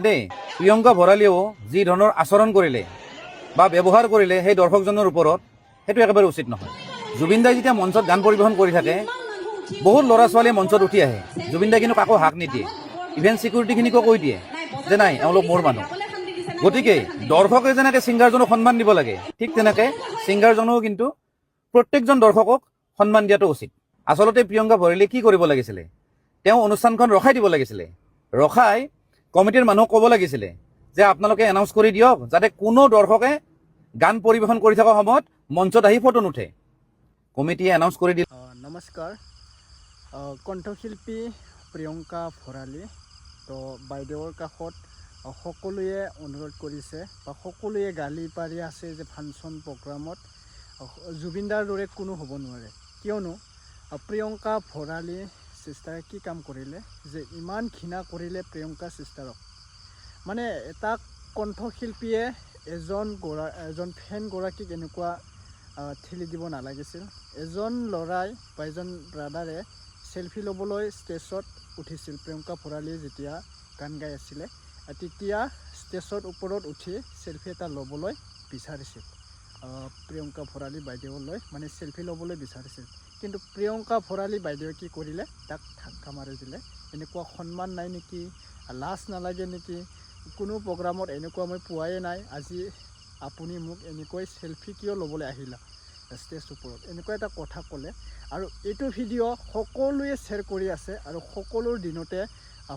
দেই প্ৰিয়ংকা ভৰালীয়েও যি ধৰণৰ আচৰণ কৰিলে বা ব্যৱহাৰ কৰিলে সেই দৰ্শকজনৰ ওপৰত সেইটো একেবাৰে উচিত নহয়। জুবিন দাই যেতিয়া মঞ্চত গান পৰিৱেশন কৰি থাকে বহুত ল'ৰা ছোৱালীয়ে মঞ্চত উঠি আহে, জুবিন দাই কিন্তু কাকো হাক নিদিয়ে, ইভেন চিকিউৰিটিখিনিকো কৈ দিয়ে যে নাই এওঁলোক মোৰ মানুহ। গতিকে দৰ্শকে যেনেকৈ ছিংগাৰজনক সন্মান দিব লাগে ঠিক তেনেকৈ ছিংগাৰজনেও কিন্তু প্ৰত্যেকজন দৰ্শকক সন্মান দিয়াটো উচিত। আচলতে প্ৰিয়ংকা ভৰালীয়ে কি কৰিব লাগিছিলে, তেওঁ অনুষ্ঠানখন ৰখাই দিব লাগিছিলে, ৰখাই কমিটিৰ মানুহক ক'ব লাগিছিলে যে আপোনালোকে এনাউন্স কৰি দিয়ক যাতে কোনো দৰ্শকে গান পৰিৱেশন কৰি থকা সময়ত মঞ্চত আহি ফটো নুঠে। কমিটিয়ে এনাউন্স কৰি দিলে। নমস্কাৰ, কণ্ঠশিল্পী প্ৰিয়ংকা ভৰালী তো বাইদেউৰ কাষত সকলোৱে অনুৰোধ কৰিছে বা সকলোৱে গালি পাৰি আছে যে ফাংচন প্ৰগ্ৰামত জুবিনদাৰ দৰে কোনো হ'ব নোৱাৰে, কিয়নো প্ৰিয়ংকা ভৰালী চিষ্টাৰে কি কাম কৰিলে যে ইমান ঘৃণা কৰিলে প্ৰিয়ংকা চিষ্টাৰক। মানে এটা কণ্ঠশিল্পীয়ে এজন ফেনগৰাকীক এনেকুৱা ঠেলি দিব নালাগিছিল। এজন ল'ৰাই বা এজন ব্ৰাদাৰে চেলফি ল'বলৈ ষ্টেজত উঠিছিল। প্ৰিয়ংকা ভৰালীয়ে যেতিয়া গান গাই আছিলে তেতিয়া ষ্টেজৰ ওপৰত উঠি চেলফি এটা ল'বলৈ বিচাৰিছিল, প্ৰিয়ংকা ভৰালী বাইদেউলৈ মানে চেলফি ল'বলৈ বিচাৰিছিল। কিন্তু প্ৰিয়ংকা ভৰালী বাইদেৱে কি কৰিলে, তাক ধাক্কা মাৰি দিলে। এনেকুৱা সন্মান নাই নেকি, লাজ নালাগে নেকি, কোনো প্ৰগ্ৰামত এনেকুৱা মই পোৱাই নাই, আজি আপুনি মোক এনেকৈ চেলফি কিয় ল'বলৈ আহিলা ষ্টেজ ওপৰত, এনেকুৱা এটা কথা ক'লে। আৰু এইটো ভিডিঅ' সকলোৱে শ্বেয়াৰ কৰি আছে আৰু সকলোৰ দিনতে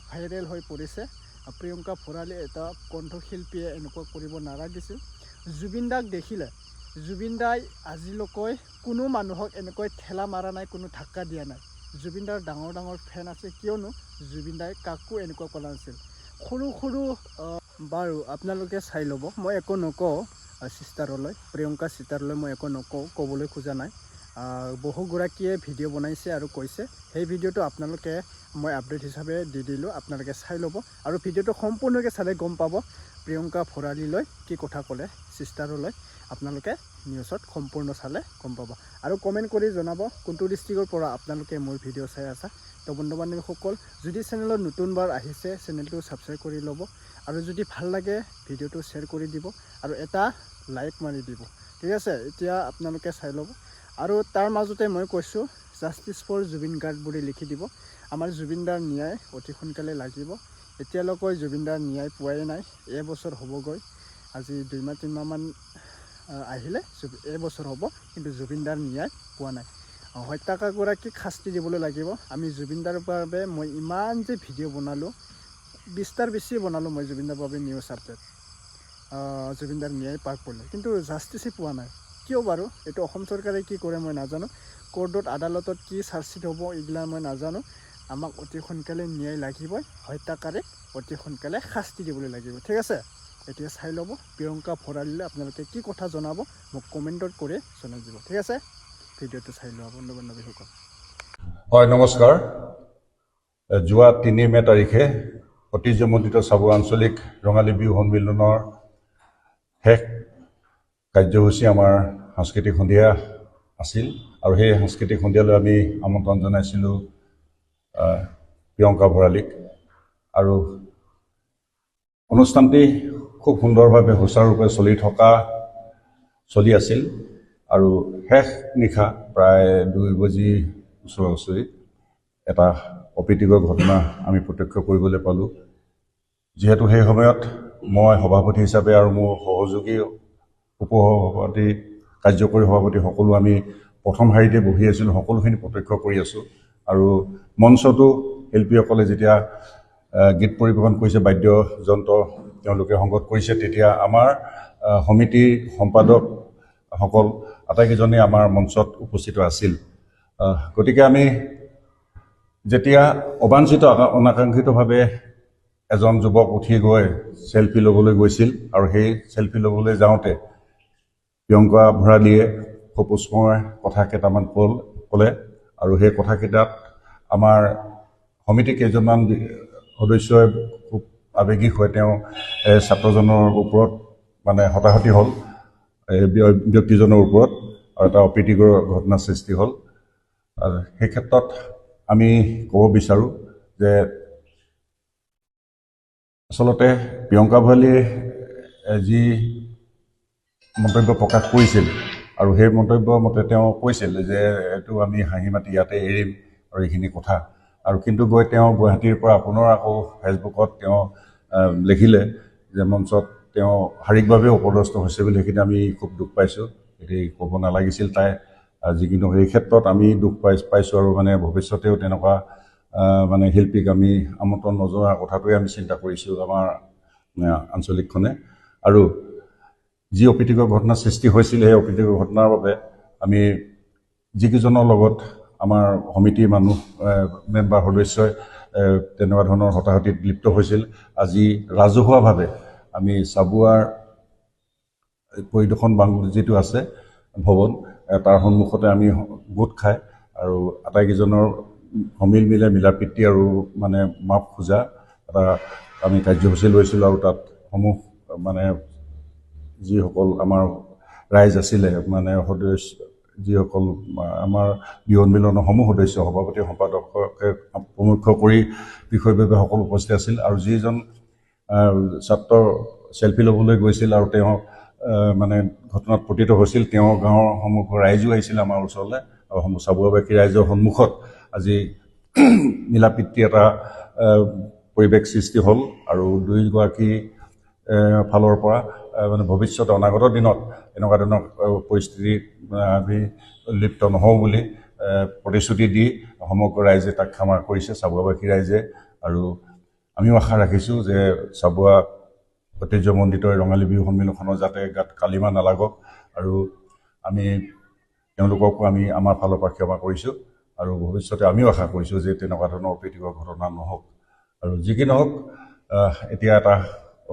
ভাইৰেল হৈ পৰিছে। প্ৰিয়ংকা ভৰালী এটা কণ্ঠশিল্পীয়ে এনেকুৱা কৰিব নালাগিছিল। জুবিন দাক দেখিলে জুবিন দাই আজিলৈকে কোনো মানুহক এনেকৈ ঠেলা মাৰা নাই, কোনো ধাক্কা দিয়া নাই। জুবিন দাৰ ডাঙৰ ডাঙৰ ফেন আছে, কিয়নো জুবিন দাই কাকো এনেকুৱা কৰা নাছিল। সৰু সৰু বাৰু আপোনালোকে চাই ল'ব, মই একো নকওঁ চিষ্টাৰলৈ, প্ৰিয়ংকা চিষ্টাৰলৈ মই একো নকওঁ, ক'বলৈ খোজা নাই। বহুগৰাকীয়ে ভিডিঅ' বনাইছে আৰু কৈছে, সেই ভিডিঅ'টো আপোনালোকে মই আপডেট হিচাপে দি দিলোঁ, আপোনালোকে চাই ল'ব। আৰু ভিডিঅ'টো সম্পূৰ্ণকৈ চালে গম পাব প্ৰিয়ংকা ভৰালীলৈ কি কথা ক'লে চিষ্টাৰলৈ। আপোনালোকে নিউজত সম্পূৰ্ণ চালে গম পাব। আৰু কমেণ্ট কৰি জনাব কোনটো ডিষ্ট্ৰিক্টৰ পৰা আপোনালোকে মোৰ ভিডিঅ' চাই আছা। তো বন্ধু বান্ধৱীসকল, যদি চেনেলত নতুনবাৰ আহিছে চেনেলটো ছাবস্ক্ৰাইব কৰি ল'ব, আৰু যদি ভাল লাগে ভিডিঅ'টো শ্বেয়াৰ কৰি দিব আৰু এটা লাইক মাৰি দিব, ঠিক আছে। এতিয়া আপোনালোকে চাই ল'ব। আৰু তাৰ মাজতে মই কৈছোঁ জাষ্টিছ ফৰ জুবিন গাৰ্গ বুলি লিখি দিব। আমাৰ জুবিনদাৰ ন্যায় অতি সোনকালে লাগিব। এতিয়ালৈকে জুবিনদাৰ ন্যায় পোৱাই নাই, এবছৰ হ'বগৈ, আজি 2-3মাহমান আহিলে এবছৰ হ'ব, কিন্তু জুবিনদাৰ ন্যায় পোৱা নাই। হত্যাকাৰীগৰাকীক শাস্তি দিবলৈ লাগিব। আমি জুবিনদাৰ বাবে মই ইমান যে ভিডিঅ' বনালোঁ, 20টাৰ বেছি বনালোঁ মই জুবিনদাৰ বাবে নিউজ আপডেট, জুবিনদাৰ ন্যায় পাওক বুলি, কিন্তু জাষ্টিছে পোৱা নাই। কিয় বাৰু, এইটো অসম চৰকাৰে কি কৰে মই নাজানো, কোৰ্টত আদালতত কি চাৰ্জশ্বিট হ'ব এইগিলা মই নাজানো। আমাক অতি সোনকালে ন্যায় লাগিবই, হত্যাকাৰীক অতি সোনকালে শাস্তি দিবলৈ লাগিব, ঠিক আছে। এতিয়া চাই ল'ব প্ৰিয়ংকা ভৰালীলৈ আপোনালোকে কি কথা জনাব, মোক কমেণ্টত কৰি জনাই দিব, ঠিক আছে। ভিডিঅ'টো চাই লোৱা বন্ধু বান্ধৱীসকল। হয়, নমস্কাৰ। যোৱা 3 মে তাৰিখে ঐতিহ্যমণ্ডিত চাবুৱা আঞ্চলিক ৰঙালী বিহু সন্মিলনৰ শেষ কাৰ্যসূচী আমাৰ সাংস্কৃতিক সন্ধিয়া আছিল, আৰু সেই সাংস্কৃতিক সন্ধিয়ালৈ আমি আমন্ত্ৰণ জনাইছিলোঁ প্ৰিয়ংকা ভৰালীক। আৰু অনুষ্ঠানটি খুব সুন্দৰভাৱে সুচাৰুৰূপে চলি আছিল। আৰু শেষ নিশা প্ৰায় 2 বাজি ওচৰা-ওচৰি এটা অপ্ৰীতিকৰ ঘটনা আমি প্ৰত্যক্ষ কৰিবলৈ পালোঁ। যিহেতু সেই সময়ত মই সভাপতি হিচাপে আৰু মোৰ সহযোগী উপসভাপতি, কাৰ্যকৰী সভাপতি সকলো আমি প্ৰথম শাৰীতে বহি আছিলোঁ, সকলোখিনি প্ৰত্যক্ষ কৰি আছোঁ। আৰু মঞ্চতো শিল্পীসকলে যেতিয়া গীত পৰিৱেশন কৰিছে, বাদ্যযন্ত্ৰ তেওঁলোকে সংগত কৰিছে, তেতিয়া আমাৰ সমিতিৰ সম্পাদকসকল আটাইকেইজনে আমাৰ মঞ্চত উপস্থিত আছিল। গতিকে আমি যেতিয়া অবাঞ্ছিত অনাকাংক্ষিতভাৱে এজন যুৱক উঠি গৈ চেলফি ল'বলৈ গৈছিল, আৰু সেই চেলফি ল'বলৈ যাওঁতে প্ৰিয়ংকা ভৰালীয়ে সপুষ্পময় কথা কেইটামান ক'লে, আৰু সেই কথাকেইটাত আমাৰ সমিতিৰ কেইজনমান সদস্যই খুব আৱেগিক হৈ তেওঁ ছাত্ৰজনৰ ওপৰত মানে হতাহতি হ'ল, ব্যক্তিজনৰ ওপৰত, আৰু এটা অপ্ৰীতিকৰ ঘটনাৰ সৃষ্টি হ'ল। আৰু সেই ক্ষেত্ৰত আমি ক'ব বিচাৰোঁ যে আচলতে প্ৰিয়ংকা ভৰালীয়ে যি মন্তব্য প্ৰকাশ কৰিছিল আৰু সেই মন্তব্য মতে তেওঁ কৈছিল যে এইটো আমি হাঁহি মাতি ইয়াতে এৰিম আৰু এইখিনি কথা আৰু কিন্তু গৈ তেওঁ গুৱাহাটীৰ পৰা পুনৰ আকৌ ফেচবুকত তেওঁ লিখিলে যে মঞ্চত তেওঁ শাৰীৰিকভাৱে অপদস্থ হৈছে বুলি সেইখিনি আমি খুব দুখ পাইছোঁ এটি ক'ব নালাগিছিল তাই যিকিনো এই ক্ষেত্ৰত আমি দুখ পাইছোঁ আৰু মানে ভৱিষ্যতেও তেনেকুৱা মানে শিল্পীক আমি আমন্ত্ৰণ নজনোৱা কথাটোৱে আমি চিন্তা কৰিছোঁ আমাৰ আঞ্চলিকখনে আৰু যি অপ্ৰীতিকৰ ঘটনা সৃষ্টি হৈছিল সেই অপ্ৰীতিকৰ ঘটনাৰ বাবে আমি যিকেইজনৰ লগত আমাৰ সমিতিৰ মানুহ মেম্বাৰ সদস্যই তেনেকুৱা ধৰণৰ হতাহতিত লিপ্ত হৈছিল আজি ৰাজহুৱাভাৱে আমি চাবুৱাৰ পৰিদৰ্শন বাংলো যিটো আছে ভৱন তাৰ সন্মুখতে আমি গোট খাই আৰু আটাইকেইজনৰ সমিল মিলে মিলাপ্ৰীতি আৰু মানে মাপ খোজা এটা আমি কাৰ্যসূচী লৈছিলোঁ আৰু তাত সমূহ মানে যিসকল আমাৰ ৰাইজ আছিলে মানে সদস্য যিসকল আমাৰ বিহু সন্মিলনৰ সমূহ সদস্য সভাপতি সম্পাদককে প্ৰমুখ্য কৰি বিষয়ভাৱে সকলো উপস্থিত আছিল আৰু যিজন ছাত্ৰ চেলফি ল'বলৈ গৈছিল আৰু তেওঁ মানে ঘটনাত পতিত হৈছিল তেওঁ গাঁৱৰ সন্মুখৰ ৰাইজো আহিছিল আমাৰ ওচৰলৈ আৰু চাবুৱাবাসী ৰাইজৰ সন্মুখত আজি মিলাপ্ৰীতি এটা পৰিৱেশ সৃষ্টি হ'ল আৰু দুয়োগৰাকী ফালৰ পৰা মানে ভৱিষ্যতে অনাগত দিনত এনেকুৱা ধৰণৰ পৰিস্থিতিত আমি লিপ্ত নহওঁ বুলি প্ৰতিশ্ৰুতি দি সমগ্ৰ ৰাইজে তাক ক্ষমা কৰিছে চাবুৱাবাসী ৰাইজে আৰু আমিও আশা ৰাখিছোঁ যে চাবুৱা ঐতিহ্যমণ্ডিত ৰঙালী বিহু সন্মিলনখনৰ যাতে গাত কালিমা নালাগক আৰু আমি তেওঁলোককো আমি আমাৰ ফালৰ পৰা ক্ষমা কৰিছোঁ আৰু ভৱিষ্যতে আমিও আশা কৰিছোঁ যে তেনেকুৱা ধৰণৰ অপ্ৰীতিকৰ ঘটনা নহওক আৰু যি কি নহওক এতিয়া এটা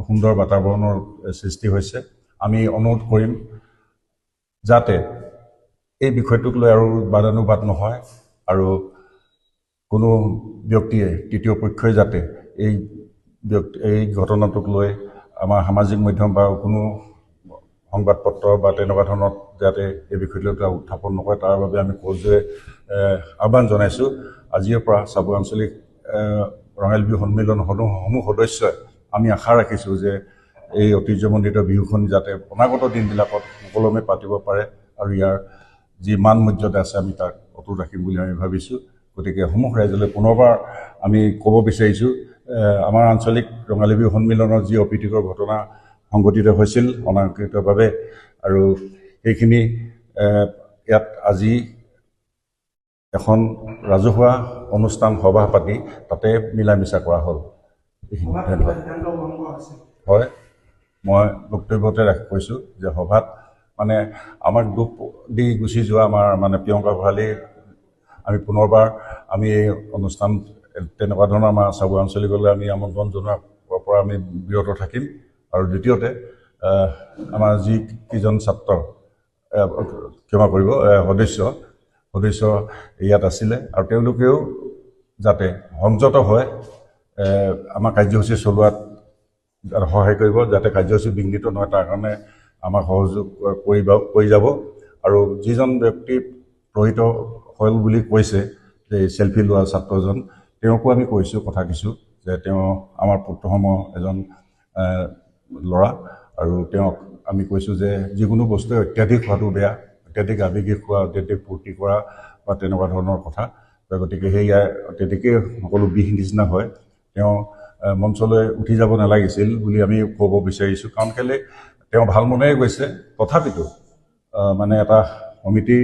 সুন্দৰ বাতাবৰণৰ সৃষ্টি হৈছে আমি অনুৰোধ কৰিম যাতে এই বিষয়টোক লৈ আৰু বাদানুবাদ নহয় আৰু কোনো ব্যক্তিয়ে তৃতীয় পক্ষই যাতে এই ঘটনাটোক লৈ আমাৰ সামাজিক মাধ্যম বা কোনো সংবাদপত্ৰ বা তেনেকুৱা ধৰণত যাতে এই বিষয়টো উত্থাপন নকৰে তাৰ বাবে আমি কৌজোৰে আহ্বান জনাইছোঁ আজিৰ পৰা চাবুৱা আঞ্চলিক ৰঙালী বিহু সন্মিলন সমূহ সদস্যই আমি আশা ৰাখিছোঁ যে এই ঐতিহ্যমণ্ডিত বিহুখন যাতে অনাগত দিনবিলাকত সুকলমে পাতিব পাৰে আৰু ইয়াৰ যি মান মৰ্যাদা আছে আমি তাক অটুট ৰাখিম বুলি আমি ভাবিছোঁ গতিকে সমূহ ৰাইজলৈ পুনৰবাৰ আমি ক'ব বিচাৰিছোঁ আমাৰ আঞ্চলিক ৰঙালী বিহু সন্মিলনৰ যি অপ্ৰীতিকৰ ঘটনা সংঘটিত হৈছিল অনাকাংক্ষিতভাৱে আৰু সেইখিনি ইয়াত আজি এখন ৰাজহুৱা অনুষ্ঠান সভা পাতি তাতে মিলা মিছা কৰা হ'ল হয় মই বক্তব্যতে কৈছোঁ যে সভাত মানে আমাক দুখ দি গুচি যোৱা আমাৰ মানে প্ৰিয়ংকা ভৰালী আমি পুনৰবাৰ আমি এই অনুষ্ঠান তেনেকুৱা ধৰণৰ আমাৰ চাবুৱা আঞ্চলিকলৈ আমি আমন্ত্ৰণ জনোৱাৰ পৰা আমি বিৰত থাকিম আৰু দ্বিতীয়তে আমাৰ যিকেইজন ছাত্ৰ ক্ষমা কৰিব সদস্য ইয়াত আছিলে আৰু তেওঁলোকেও যাতে সংযত হয় আমাৰ কাৰ্যসূচী চলোৱাত সহায় কৰিব যাতে কাৰ্যসূচী বিঘ্নিত নহয় তাৰ কাৰণে আমাক সহযোগ কৰি যাব আৰু যিজন ব্যক্তি প্ৰহিত হ'ল বুলি কৈছে যে চেলফি লোৱা ছাত্ৰজন তেওঁকো আমি কৈছোঁ কথা কিছু যে তেওঁ আমাৰ পুত্ৰসম এজন ল'ৰা আৰু তেওঁক আমি কৈছোঁ যে যিকোনো বস্তুৱে অত্যাধিক হোৱাটো বেয়া অত্যাধিক আৱেগিক হোৱা অত্যাধিক ফূৰ্তি কৰা বা তেনেকুৱা ধৰণৰ কথা গতিকে সেয়া অত্যাধিকেই সকলো বিষ নিচিনা হয় তেওঁ মঞ্চলৈ উঠি যাব নালাগিছিল বুলি আমি ক'ব বিচাৰিছোঁ কাৰণ কেলৈ তেওঁ ভাল মনেৰে গৈছে তথাপিতো মানে এটা সমিতি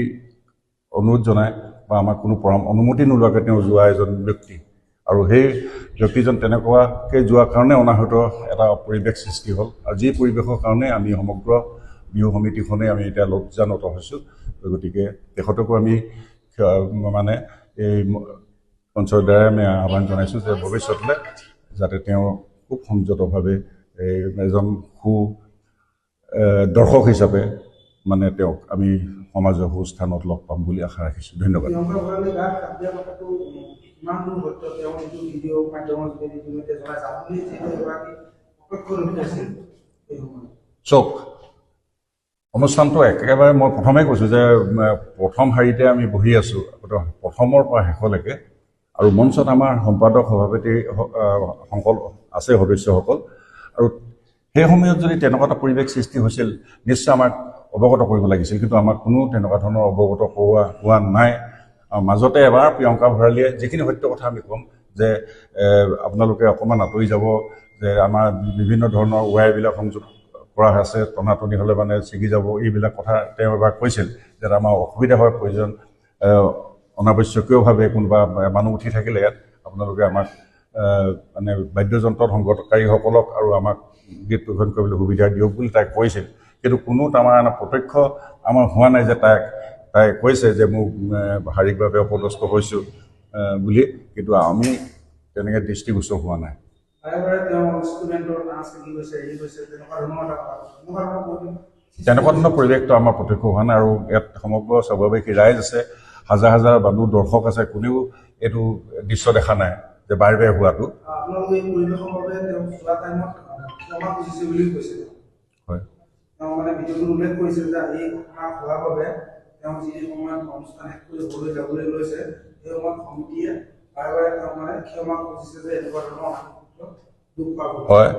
অনুৰোধ জনায় বা আমাক কোনো অনুমতি নোলোৱাকৈ তেওঁ যোৱা এজন ব্যক্তি আৰু সেই ব্যক্তিজন তেনেকুৱাকৈ যোৱাৰ কাৰণে অনাহূত এটা পৰিৱেশ সৃষ্টি হ'ল আৰু যি পৰিৱেশৰ কাৰণে আমি সমগ্ৰ বিহু সমিতিখনেই আমি এতিয়া লজ্জানত হৈছোঁ গতিকে তেখেতকো আমি মানে এই মঞ্চৰ দ্বাৰাই আমি আহ্বান জনাইছোঁ যে ভৱিষ্যতলৈ যাতে তেওঁ খুব সংযতভাৱে এজন দৰ্শক হিচাপে মানে তেওঁক আমি সমাজৰ সুস্থানত লগ পাম বুলি আশা ৰাখিছোঁ ধন্যবাদ চক অনুষ্ঠানটো একেবাৰে মই প্ৰথমেই কৈছোঁ যে প্ৰথম শাৰীতে আমি বহি আছোঁ প্ৰথমৰ পৰা শেষলৈকে আৰু মঞ্চত আমাৰ সম্পাদক সভাপতি আছে সদস্যসকল আৰু সেই সময়ত যদি তেনেকুৱা এটা পৰিৱেশ সৃষ্টি হৈছিল নিশ্চয় আমাক অৱগত কৰিব লাগিছিল কিন্তু আমাক কোনো তেনেকুৱা ধৰণৰ অৱগত হোৱা নাই মাজতে এবাৰ প্ৰিয়ংকা ভৰালীয়ে যিখিনি সত্য কথা আমি ক'ম যে আপোনালোকে অকণমান আঁতৰি যাব যে আমাৰ বিভিন্ন ধৰণৰ ৱায়াৰবিলাক সংযোগ কৰা আছে টনাটনি হ'লে মানে ছিগি যাব এইবিলাক কথা তেওঁ এবাৰ কৈছিল যে আমাৰ অসুবিধা হয় প্ৰয়োজন অনাৱশ্যকীয়ভাৱে কোনোবা মানুহ উঠি থাকিলে ইয়াত আপোনালোকে আমাক মানে বাদ্যযন্ত্ৰ সংগতকাৰীসকলক আৰু আমাক গীত পৰিৱেশন কৰিবলৈ সুবিধা দিয়ক বুলি তাই কৈছিল কিন্তু কোনো তাৰমানে প্ৰত্যক্ষ আমাৰ হোৱা নাই যে তাই কৈছে যে মোক শাৰীৰিকভাৱে অপদস্থ হৈছোঁ বুলি কিন্তু আমি তেনেকৈ দৃষ্টিগোচৰ হোৱা নাই তেনেকুৱা ধৰণৰ পৰিৱেশটো আমাৰ প্ৰত্যক্ষ হোৱা নাই আৰু ইয়াত সমগ্ৰ স্বাভাৱিক ৰাইজ আছে হাজাৰ হাজাৰ মানুহ দৰ্শক আছে কোনেও এইটো দৃশ্য দেখা নাই যে বাৰে বাৰে হোৱাটো হয় হয়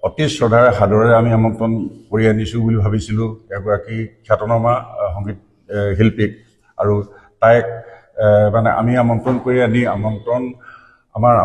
অতি শ্ৰদ্ধাৰে সাদৰেৰে আমি আমন্ত্ৰণ কৰি আনিছোঁ বুলি ভাবিছিলোঁ এগৰাকী খ্যাতনামা সংগীত শিল্পীক আৰু তাইক মানে আমি আমন্ত্ৰণ কৰি আনি আমাৰ